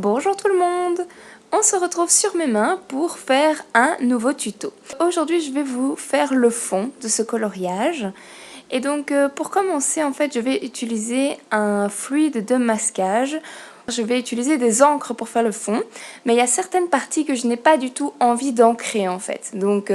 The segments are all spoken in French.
Bonjour tout le monde! On se retrouve sur mes mains pour faire un nouveau tuto. Aujourd'hui je vais vous faire le fond de ce coloriage. Et donc pour commencer en fait je vais utiliser un fluide de masquage. Je vais utiliser des encres pour faire le fond, mais il y a certaines parties que je n'ai pas du tout envie d'ancrer en fait. Donc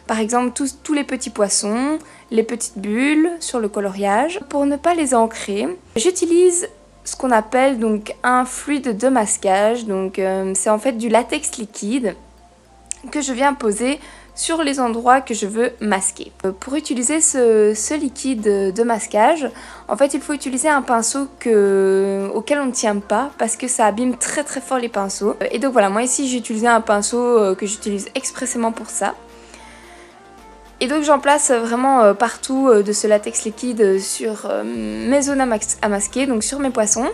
par exemple tous les petits poissons, les petites bulles sur le coloriage. Pour ne pas les ancrer, j'utilise ce qu'on appelle donc un fluide de masquage. Donc c'est en fait du latex liquide que je viens poser sur les endroits que je veux masquer. Pour utiliser ce liquide de masquage, en fait il faut utiliser un pinceau auquel on ne tient pas parce que ça abîme très fort les pinceaux. Et donc voilà, moi ici j'ai utilisé un pinceau que j'utilise expressément pour ça. Et donc j'en place vraiment partout de ce latex liquide sur mes zones à masquer, donc sur mes poissons.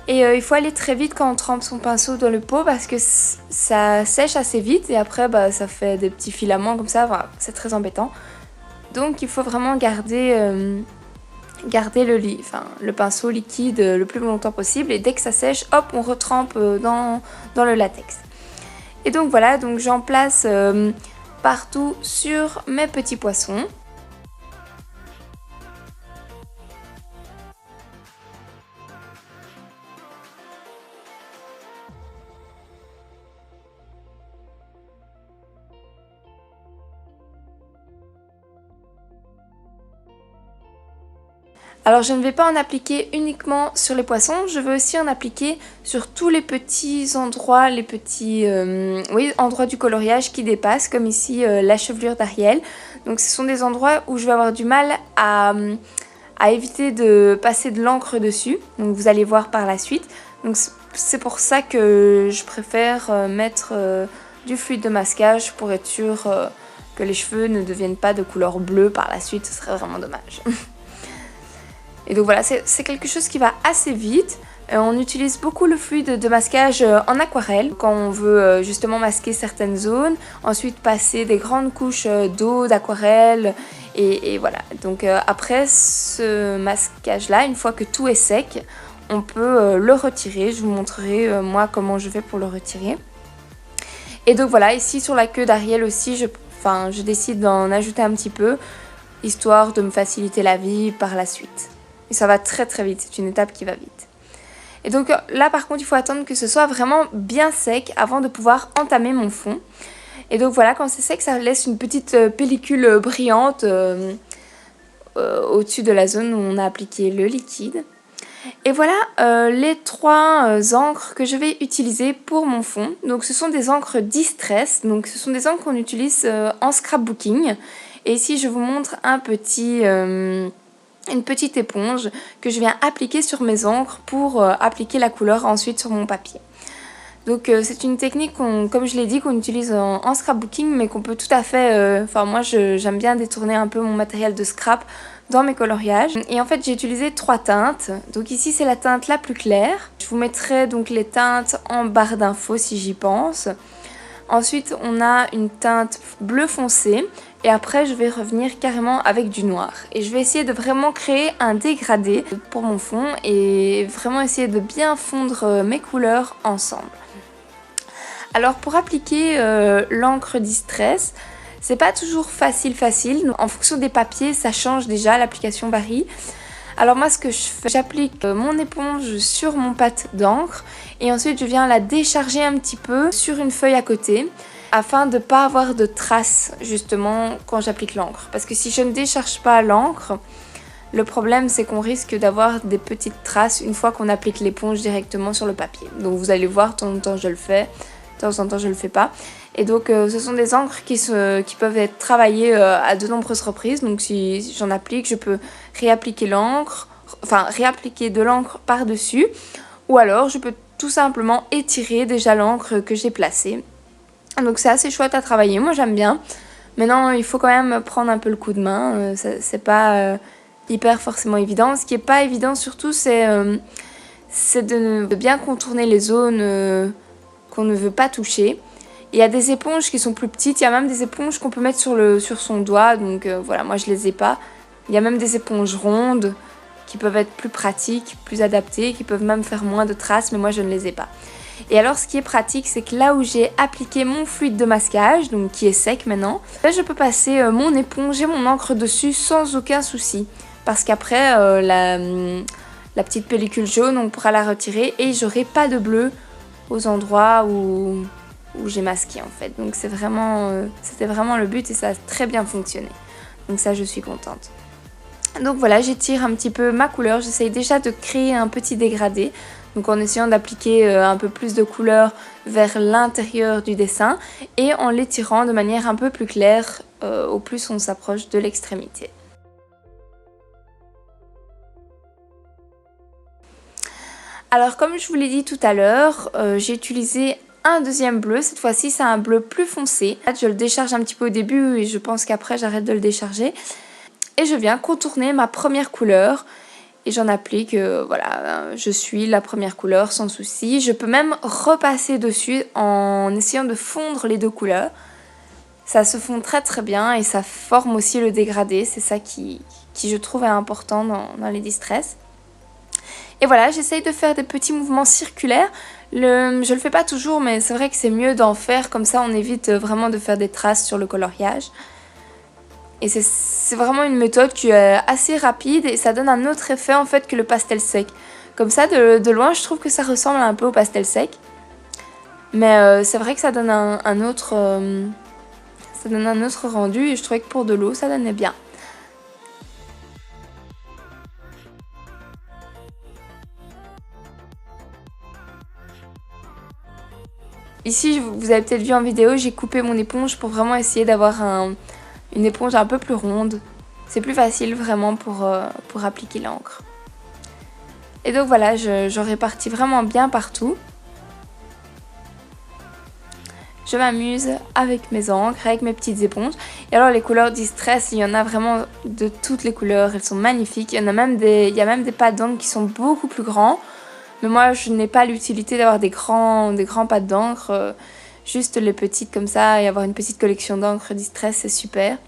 Et il faut aller très vite quand on trempe son pinceau dans le pot parce que ça sèche assez vite et après ça fait des petits filaments comme ça, voilà, c'est très embêtant. Donc il faut vraiment garder le pinceau liquide le plus longtemps possible et dès que ça sèche, hop, on retrempe dans le latex. Et donc voilà, donc j'en place partout sur mes petits poissons. Alors je ne vais pas en appliquer uniquement sur les poissons, je veux aussi en appliquer sur tous les petits endroits, les petits endroits du coloriage qui dépassent, comme ici la chevelure d'Ariel. Donc ce sont des endroits où je vais avoir du mal à éviter de passer de l'encre dessus, donc vous allez voir par la suite. Donc c'est pour ça que je préfère mettre du fluide de masquage pour être sûr que les cheveux ne deviennent pas de couleur bleue par la suite, ce serait vraiment dommage. Et donc voilà, c'est quelque chose qui va assez vite. On utilise beaucoup le fluide de masquage en aquarelle quand on veut justement masquer certaines zones. Ensuite passer des grandes couches d'eau, d'aquarelle et voilà. Donc après ce masquage là, une fois que tout est sec, on peut le retirer. Je vous montrerai moi comment je fais pour le retirer. Et donc voilà, ici sur la queue d'Ariel aussi, je décide d'en ajouter un petit peu, histoire de me faciliter la vie par la suite. Et ça va très vite, c'est une étape qui va vite. Et donc là par contre il faut attendre que ce soit vraiment bien sec avant de pouvoir entamer mon fond. Et donc voilà, quand c'est sec ça laisse une petite pellicule brillante au-dessus de la zone où on a appliqué le liquide. Et voilà les trois encres que je vais utiliser pour mon fond. Donc ce sont des encres Distress, donc ce sont des encres qu'on utilise en scrapbooking. Et ici je vous montre une petite éponge que je viens appliquer sur mes encres pour appliquer la couleur ensuite sur mon papier. Donc c'est une technique, comme je l'ai dit, qu'on utilise en scrapbooking mais qu'on peut tout à fait... moi j'aime bien détourner un peu mon matériel de scrap dans mes coloriages. Et en fait j'ai utilisé 3 teintes. Donc ici c'est la teinte la plus claire. Je vous mettrai donc les teintes en barre d'infos si j'y pense. Ensuite on a une teinte bleu foncé. Et après je vais revenir carrément avec du noir. Et je vais essayer de vraiment créer un dégradé pour mon fond. Et vraiment essayer de bien fondre mes couleurs ensemble. Alors pour appliquer l'encre Distress, c'est pas toujours facile. En fonction des papiers ça change déjà, l'application varie. Alors moi ce que je fais, j'applique mon éponge sur mon pâte d'encre. Et ensuite je viens la décharger un petit peu sur une feuille à côté. Afin de ne pas avoir de traces justement quand j'applique l'encre. Parce que si je ne décharge pas l'encre, le problème c'est qu'on risque d'avoir des petites traces une fois qu'on applique l'éponge directement sur le papier. Donc vous allez voir, de temps en temps je le fais, de temps en temps je le fais pas. Et donc ce sont des encres qui peuvent être travaillées à de nombreuses reprises. Donc si j'en applique, je peux réappliquer l'encre, réappliquer de l'encre par-dessus. Ou alors je peux tout simplement étirer déjà l'encre que j'ai placée. Donc c'est assez chouette à travailler, moi j'aime bien. Maintenant il faut quand même prendre un peu le coup de main, c'est pas hyper forcément évident. Ce qui est pas évident surtout c'est de bien contourner les zones qu'on ne veut pas toucher. Il y a des éponges qui sont plus petites, il y a même des éponges qu'on peut mettre sur son doigt, donc voilà, moi je les ai pas. Il y a même des éponges rondes qui peuvent être plus pratiques, plus adaptées, qui peuvent même faire moins de traces, mais moi je ne les ai pas. Et alors ce qui est pratique, c'est que là où j'ai appliqué mon fluide de masquage, donc qui est sec maintenant, là je peux passer mon éponge et mon encre dessus sans aucun souci. Parce qu'après la petite pellicule jaune, on pourra la retirer et j'aurai pas de bleu aux endroits où j'ai masqué en fait. Donc c'était vraiment le but et ça a très bien fonctionné. Donc ça, je suis contente. Donc voilà, j'étire un petit peu ma couleur. J'essaye déjà de créer un petit dégradé. Donc en essayant d'appliquer un peu plus de couleur vers l'intérieur du dessin et en l'étirant de manière un peu plus claire au plus on s'approche de l'extrémité. Alors comme je vous l'ai dit tout à l'heure, j'ai utilisé un deuxième bleu. Cette fois-ci, c'est un bleu plus foncé. Je le décharge un petit peu au début et je pense qu'après, j'arrête de le décharger. Et je viens contourner ma première couleur. Et j'en applique, voilà, je suis la première couleur sans souci. Je peux même repasser dessus en essayant de fondre les deux couleurs. Ça se fond très très bien et ça forme aussi le dégradé. C'est ça qui je trouve est important dans les distresses. Et voilà, j'essaye de faire des petits mouvements circulaires. Je le fais pas toujours, mais c'est vrai que c'est mieux d'en faire. Comme ça, on évite vraiment de faire des traces sur le coloriage. Et c'est vraiment une méthode qui est assez rapide et ça donne un autre effet en fait que le pastel sec. Comme ça, de loin, je trouve que ça ressemble un peu au pastel sec. Mais c'est vrai que ça donne un autre rendu et je trouvais que pour de l'eau, ça donnait bien. Ici, vous avez peut-être vu en vidéo, j'ai coupé mon éponge pour vraiment essayer d'avoir une éponge un peu plus ronde. C'est plus facile vraiment pour appliquer l'encre. Et donc voilà, je répartis vraiment bien partout. Je m'amuse avec mes encres, avec mes petites éponges. Et alors les couleurs Distress, il y en a vraiment de toutes les couleurs, elles sont magnifiques. Il y a même des pads d'encre qui sont beaucoup plus grands. Mais moi, je n'ai pas l'utilité d'avoir des grands pads d'encre. Juste les petites comme ça et avoir une petite collection d'encre Distress, c'est super.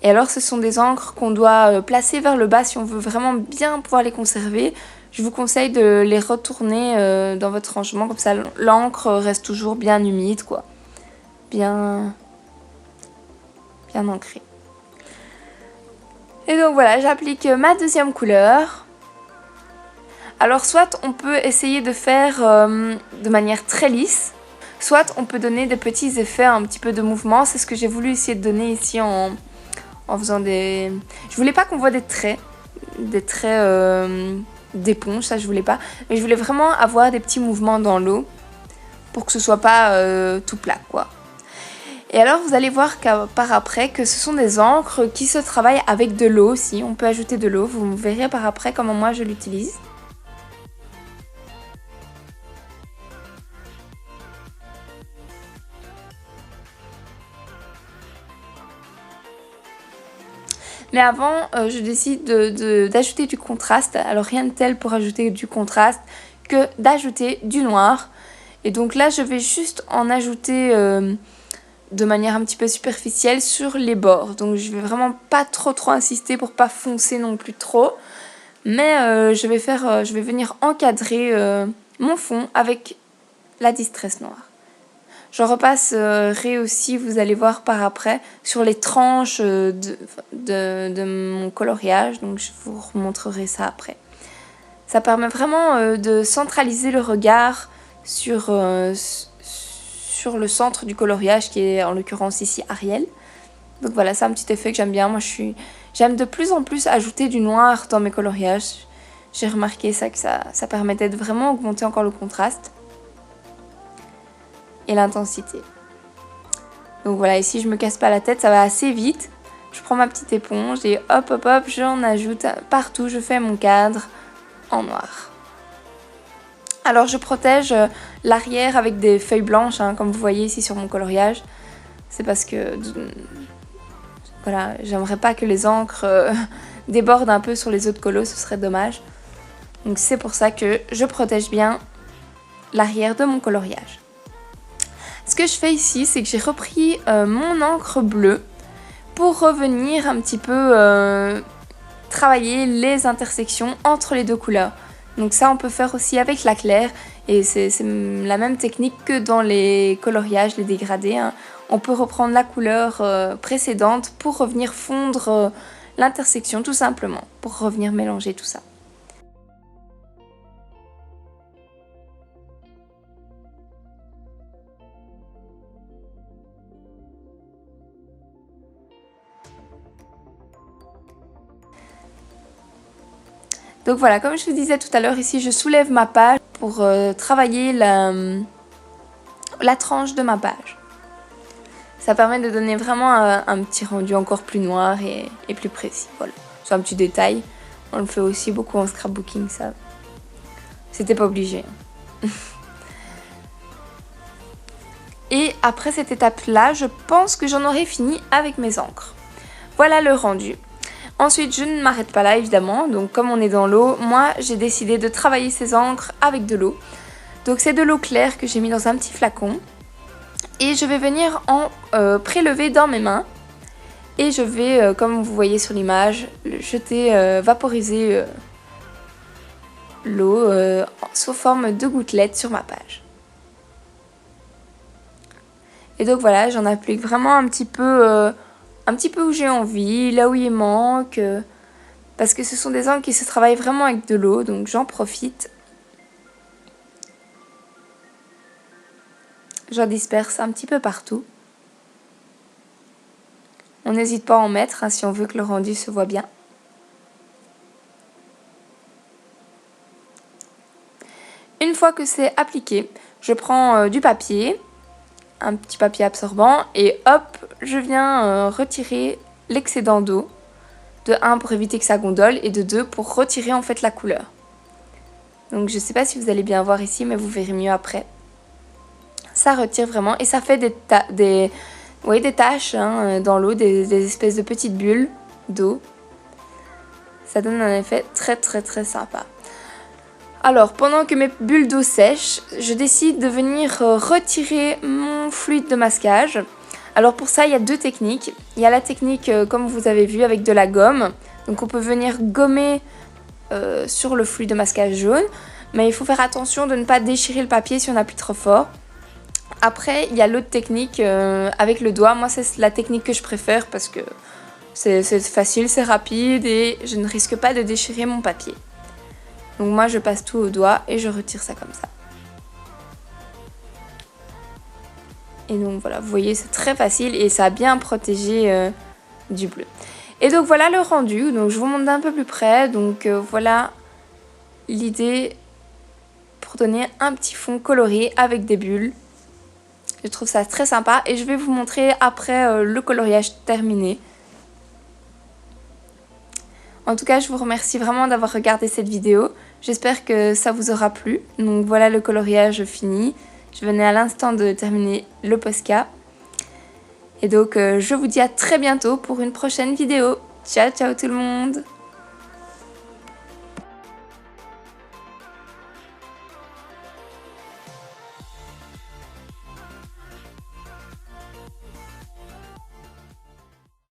Et alors, ce sont des encres qu'on doit placer vers le bas si on veut vraiment bien pouvoir les conserver. Je vous conseille de les retourner dans votre rangement. Comme ça, l'encre reste toujours bien humide, quoi. Bien ancrée. Et donc voilà, j'applique ma deuxième couleur. Alors soit on peut essayer de faire de manière très lisse, soit on peut donner des petits effets, un petit peu de mouvement. C'est ce que j'ai voulu essayer de donner ici en faisant des... Je voulais pas qu'on voit des traits d'éponge, ça je voulais pas. Mais je voulais vraiment avoir des petits mouvements dans l'eau pour que ce soit pas tout plat, quoi. Et alors vous allez voir par après que ce sont des encres qui se travaillent avec de l'eau aussi. On peut ajouter de l'eau, vous verrez par après comment moi je l'utilise. Mais avant, je décide d'ajouter du contraste. Alors rien de tel pour ajouter du contraste que d'ajouter du noir. Et donc là, je vais juste en ajouter de manière un petit peu superficielle sur les bords. Donc je vais vraiment pas trop insister pour pas foncer non plus trop. Mais je vais venir encadrer mon fond avec la Distress noire. Je repasserai aussi, vous allez voir par après, sur les tranches de mon coloriage. Donc je vous remontrerai ça après. Ça permet vraiment de centraliser le regard sur le centre du coloriage qui est en l'occurrence ici Ariel. Donc voilà, c'est un petit effet que j'aime bien. Moi j'aime de plus en plus ajouter du noir dans mes coloriages. J'ai remarqué ça que ça permettait de vraiment augmenter encore le contraste et l'intensité. Donc voilà, ici je me casse pas la tête, ça va assez vite. Je prends ma petite éponge et hop j'en ajoute partout, je fais mon cadre en noir. Alors je protège l'arrière avec des feuilles blanches, hein, comme vous voyez ici sur mon coloriage. C'est parce que voilà, j'aimerais pas que les encres débordent un peu sur les autres colos, ce serait dommage. Donc c'est pour ça que je protège bien l'arrière de mon coloriage. Ce que je fais ici, c'est que j'ai repris mon encre bleue pour revenir un petit peu travailler les intersections entre les deux couleurs. Donc ça on peut faire aussi avec la claire et c'est la même technique que dans les coloriages, les dégradés, hein. On peut reprendre la couleur précédente pour revenir fondre l'intersection tout simplement, pour revenir mélanger tout ça. Donc voilà, comme je vous disais tout à l'heure, ici je soulève ma page pour travailler la tranche de ma page. Ça permet de donner vraiment un petit rendu encore plus noir et plus précis. Voilà, c'est un petit détail. On le fait aussi beaucoup en scrapbooking, ça. C'était pas obligé. Et après cette étape-là, je pense que j'en aurai fini avec mes encres. Voilà le rendu. Ensuite, je ne m'arrête pas là évidemment, donc comme on est dans l'eau, moi j'ai décidé de travailler ces encres avec de l'eau. Donc c'est de l'eau claire que j'ai mis dans un petit flacon. Et je vais venir en prélever dans mes mains. Et je vais, comme vous voyez sur l'image, jeter, vaporiser l'eau sous forme de gouttelettes sur ma page. Et donc voilà, j'en applique vraiment un petit peu où j'ai envie, là où il manque, parce que ce sont des encres qui se travaillent vraiment avec de l'eau, donc j'en profite. J'en disperse un petit peu partout. On n'hésite pas à en mettre hein, si on veut que le rendu se voit bien. Une fois que c'est appliqué, je prends du papier, un petit papier absorbant et hop, je viens retirer l'excédent d'eau. De 1 pour éviter que ça gondole et de 2 pour retirer en fait la couleur. Donc je sais pas si vous allez bien voir ici mais vous verrez mieux après. Ça retire vraiment et ça fait des taches hein, dans l'eau, des espèces de petites bulles d'eau. Ça donne un effet très sympa. Alors pendant que mes bulles d'eau sèchent, je décide de venir retirer mon fluide de masquage. Alors pour ça, il y a deux techniques. Il y a la technique, comme vous avez vu, avec de la gomme. Donc on peut venir gommer sur le fluide de masquage jaune. Mais il faut faire attention de ne pas déchirer le papier si on appuie trop fort. Après, il y a l'autre technique avec le doigt. Moi, c'est la technique que je préfère parce que c'est facile, c'est rapide et je ne risque pas de déchirer mon papier. Donc moi, je passe tout au doigt et je retire ça comme ça. Et donc voilà, vous voyez, c'est très facile et ça a bien protégé du bleu. Et donc voilà le rendu, donc je vous montre d'un peu plus près. Donc voilà l'idée pour donner un petit fond coloré avec des bulles. Je trouve ça très sympa et je vais vous montrer après le coloriage terminé. En tout cas, je vous remercie vraiment d'avoir regardé cette vidéo. J'espère que ça vous aura plu. Donc voilà le coloriage fini. Je venais à l'instant de terminer le Posca. Et donc je vous dis à très bientôt pour une prochaine vidéo. Ciao ciao tout le monde!